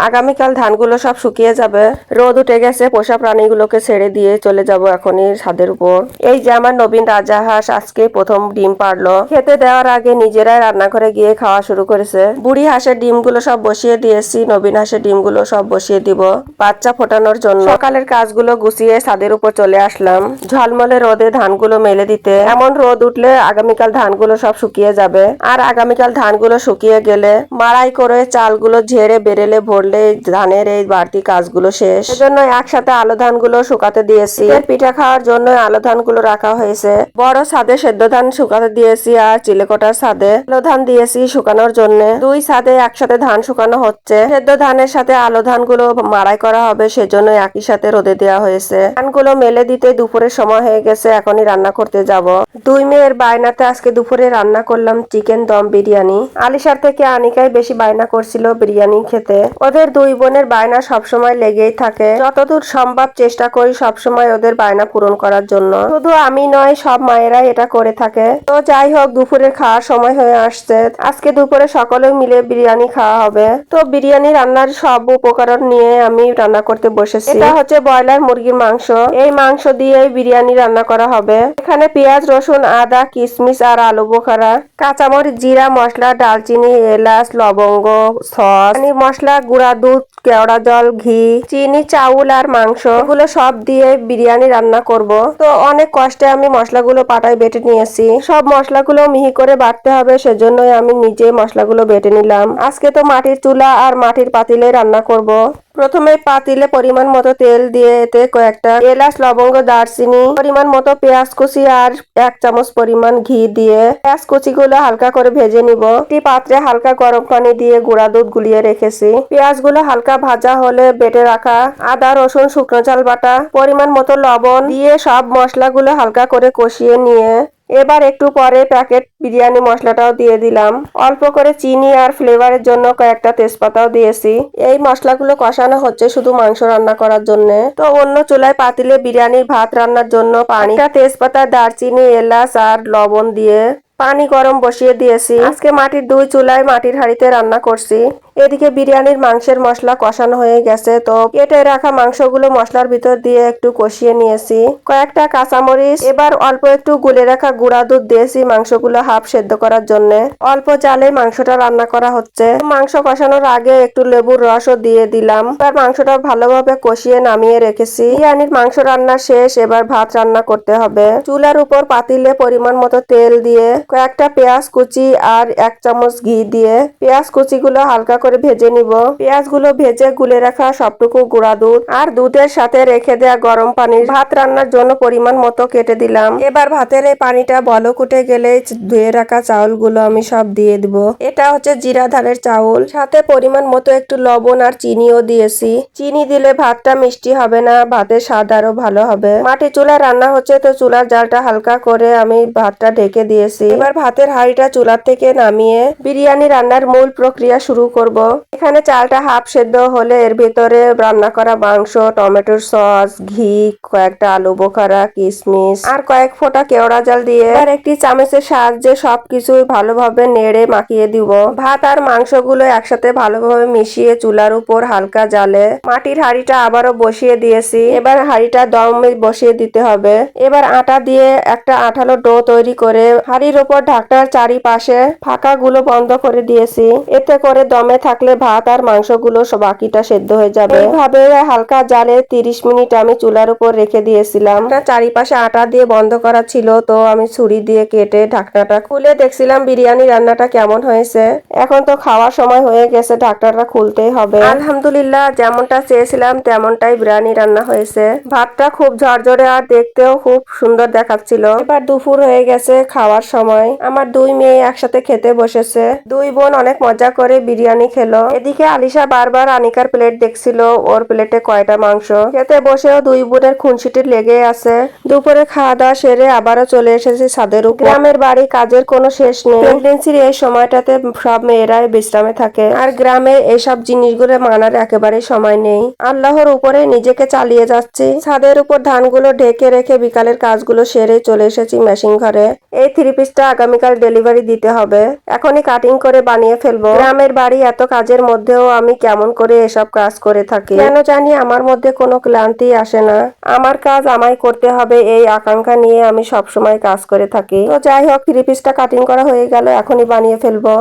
আগামীকাল ধানগুলো সব শুকিয়ে যাবে, রোদ উঠে গেছে, পোষা প্রাণীগুলোকে ছেড়ে দিয়ে চলে যাব এখনই ছাদের উপর। এই যে আমার নবীন রাজাহাঁস আজকে প্রথম ডিম পারলো। খেতে দেওয়ার আগে নিজেরাই রান্নাঘরে গিয়ে খাওয়া শুরু করেছে। বুড়ি হাঁসের ডিমগুলো সব বসিয়ে দিয়েছি, নবীন হাঁসের ডিমগুলো সব বসিয়ে দিব বাচ্চা ফোটানোর জন্য। সকালের কাজগুলো গুছিয়ে ছাদের উপর চলে আসলাম ঝলমলে রোদে ধানগুলো মেলে দিতে। এমন রোদ উঠলে আগামীকাল ধানগুলো সব শুকিয়ে যাবে, আর আগামীকাল ধানগুলো শুকিয়ে গেলে মাড়াই করে চালগুলো ঝেড়ে বেরেলে ভরলে ধানের এই বাড়তি কাজগুলো শেষ। এজন্য একসাথে আলো ধানগুলো শুকাতে দিয়েছি। পিঠা খাওয়ার জন্য আলো ধানগুলো রাখা হয়েছে। বড় ছাদে সেদ্ধ ধান শুকাতে দিয়েছি, আর চিলেকোটার ছাদে আলো ধান দিয়েছি শুকানোর জন্য। দুই ছাদে একসাথে ধান শুকানো হচ্ছে। সেদ্ধ ধানের সাথে আলো ধানগুলো মাড়াই করা হবে, সেজন্য একই সাথে রোদে দেওয়া হয়েছে। ধানগুলো মেলে দিতে দুপুরের সময় হয়ে গেছে, এখনই রান্না করতে যাব। দুই মেয়ের বায়নাতে আজকে দুপুরে রান্না করলাম চিকেন দম বিরিয়ানি। আলিশার থেকে আনিকাই বেশি বায়না করছিল বিরিয়ানি খেতে। ওদের দুই বোনের বায়না সবসময় লেগেই থাকে। যতদূর সম্ভব চেষ্টা করি সবসময় ওদের বায়না পূরণ করার জন্য। শুধু আমি নয়, সব মায়েরাই এটা করে থাকে। তো যাই হোক, দুপুরের খাওয়ার সময় হয়ে আসছে। আজকে দুপুরে সকলে মিলে বিরিয়ানি খাওয়া হবে। তো বিরিয়ানি রান্নার সব উপকরণ নিয়ে আমি রান্না করতে বসেছি। এটা হচ্ছে ব্রয়লার মুরগির মাংস। এই মাংস দিয়ে বিরিয়ানি রান্না করা হবে। এখানে পেঁয়াজ, রসুন, আদা, কিশমিশ আর আলু বোখারা, কাঁচামরিচ, জিরা, মশলা, ডালচিনি, এলাচ, লবঙ্গ, সস, মশলা, গুঁড়া দুধ, কেওড়া জল, ঘি, চিনি, চাউল আর মাংস, এগুলো সব দিয়ে বিরিয়ানি রান্না করব। তো অনেক কষ্টে আমি মশলাগুলো পাটায় বেটে নিয়েছি। সব মশলাগুলো মিহি করে বাটতে হবে, সেজন্যই আমি নিজে মশলাগুলো বেটে নিলাম। আজকে তো মাটির চুলা আর মাটির পাতিলে রান্না করব। প্রথমে পাতিলে পরিমাণ মতো তেল দিয়ে এতে কয়েকটা এলাচ, লবঙ্গ, দারচিনি, পরিমাণ মতো পেঁয়াজ কুচি আর 1 চামচ পরিমাণ ঘি দিয়ে পেঁয়াজ কুচিগুলো হালকা করে ভেজে নিব। একটি পাত্রে হালকা গরম পানি দিয়ে গুঁড়া দুধ গুলিয়ে রেখেছি। পেঁয়াজগুলো হালকা ভাজা হলে বেটে রাখা আদা, রসুন, শুকনো ঝাল বাটা, পরিমাণ মতো লবণ দিয়ে সব মশলাগুলো হালকা করে কষিয়ে নিয়ে এবার একটু পরে প্যাকেট বিরিয়ানি মশলাটাও দিয়ে দিলাম। অল্প করে চিনি আর ফ্লেভারের জন্য কয়েকটা তেজপাতাও দিয়েছি। এই মশলাগুলো কষানো হচ্ছে শুধু মাংস রান্না করার জন্য। তো অন্য চুলায় পাতিলে বিরিয়ানির ভাত রান্নার জন্য পানি, তেজপাতা, দারচিনি, এলাচ আর লবণ দিয়ে পানি গরম বসিয়ে দিয়েছি। আজকে মাটির দুই চুলায় মাটির হাঁড়িতে রান্না করছি। এদিকে বিরিয়ানির মাংসের মশলা কষানো হয়ে গেছে, তো কেটে রাখা মাংসগুলো মশলার ভিতর দিয়ে একটু কষিয়ে নিয়েছি। কয়েকটা কাঁচামরিচ, এবার অল্প একটু গুলে রাখা গুঁড়া দুধ দিয়েছি মাংসগুলো হাফ সেদ্ধ করার জন্য। অল্প জালে মাংসটা রান্না করা হচ্ছে। মাংস কষানোর আগে একটু লেবুর রসও দিয়ে দিলাম। এবার মাংসটা ভালোভাবে কষিয়ে নামিয়ে রেখেছি। বিরিয়ানির মাংস রান্না শেষ, এবার ভাত রান্না করতে হবে। চুলার উপর পাতিলে পরিমাণ মতো তেল দিয়ে কয়েকটা পেঁয়াজ কুচি আর 1 চামচ ঘি দিয়ে পেঁয়াজ কুচিগুলো হালকা করে ভেজে নিব। পেঁয়াজগুলো ভেজে গুলে রাখা সবটুকু গুঁড়া দুধ আর দুধের সাথে রেখে দেওয়া গরম পানি ভাত রান্নার জন্য পরিমাণ মতো কেটে দিলাম। এবার ভাতের এই পানিটা বলক উঠে গেলে ধুয়ে রাখা চাউলগুলো আমি সব দিয়ে দিব। এটা হচ্ছে জিরা ধানের চাউল, সাথে পরিমাণ মতো একটু লবণ আর চিনিও দিয়েছি। চিনি দিলে ভাতটা মিষ্টি হবে না, ভাতের স্বাদ আরো ভালো হবে। মাটি চুলায় রান্না হচ্ছে, তো চুলার জালটা হালকা করে আমি ভাতটা ঢেকে দিয়েছি। এবার ভাতের হাঁড়িটা চুলার থেকে নামিয়ে বিরিয়ানি রান্নার মূল প্রক্রিয়া শুরু করব। এখানে চালটা হাফ সেদ্ধ হলে এর ভিতরে রান্না করা মাংস, টমেটোর সস, ঘি, কয়েকটা আলু বোখারা, কিশমিশ আর কয়েক ফোঁটা কেওড়া জল দিয়ে আর একটি চামচের সাহায্যে সবকিছুই ভালোভাবে নেড়ে মাখিয়ে দিব। ভাত আর মাংসগুলো একসাথে ভালোভাবে মিশিয়ে চুলার উপর হালকা জালে মাটির হাঁড়িটা আবারও বসিয়ে দিয়েছি। এবার হাঁড়িটা দমে বসিয়ে দিতে হবে। এবার আটা দিয়ে একটা আঠালো ডো তৈরি করে হাঁড়ির উপর ঢাকনার চারিপাশে ফাঁকাগুলো বন্ধ করে দিয়েছি। এতে করে দমে থাকলে ভাত আর মাংসগুলো বাকিটা সেদ্ধ হয়ে যাবে। এইভাবে হালকা জালে 30 মিনিট আমি চুলার উপর রেখে দিয়েছিলাম। চারিপাশে আটা দিয়ে বন্ধ করা ছিল, তো আমি ছুরি দিয়ে কেটে ঢাকনাটা খুলে দেখছিলাম বিরিয়ানি রান্নাটা কেমন হয়েছে। এখন তো খাওয়ার সময় হয়ে গেছে, ঢাকনাটা খুলতেই হবে। আলহামদুলিল্লাহ, যেমনটা চেয়েছিলাম তেমনটাই বিরিয়ানি রান্না হয়েছে। ভাতটা খুব ঝরঝরে আর দেখতেও খুব সুন্দর দেখাচ্ছিল। এবার দুপুর হয়ে গেছে, খাওয়ার সময়। আমার দুই মেয়ে একসাথে খেতে বসেছে। দুই বোন অনেক মজা করে বিরিয়ানি খেলো। এদিকে আলিশা বারবার আনিকার প্লেট দেখছিল, ওর প্লেটে কয়টা মাংস। খেতে বসেও দুই বোনের খুনসুটি লেগে আছে। দুপুরে খাওয়া দাওয়া সেরে আবারও চলে এসেছি ছাদের উপর। গ্রামের বাড়ি, কাজের কোনো শেষ নেই। প্রেগনেন্সির এই সময়টাতে সব মেয়েরাই বিশ্রামে থাকে, আর গ্রামে এইসব জিনিসগুলো মানার একেবারে সময় নেই। আল্লাহর উপরে নিজেকে চালিয়ে যাচ্ছি। ছাদের উপর ধানগুলো ঢেকে রেখে বিকালের কাজগুলো সেরে চলে এসেছি মেশিন ঘরে। এই 3 পিসটা আগামীকাল ডেলিভারি দিতে হবে। এখনই কাটিং করে বানিয়ে ফেলবো। গ্রামের বাড়ি এত এত কাজের মধ্যেও আমি কেমন করে এসব কাজ করে থাকি, কেন জানি আমার মধ্যে কোনো ক্লান্তি আসে না। আমার কাজ আমায় করতে হবে এই আকাঙ্ক্ষা নিয়ে আমি সবসময় কাজ করে থাকি। তো যাই হোক, থ্রি পিসটা কাটিং করা হয়ে গেল, এখনই বানিয়ে ফেলবো।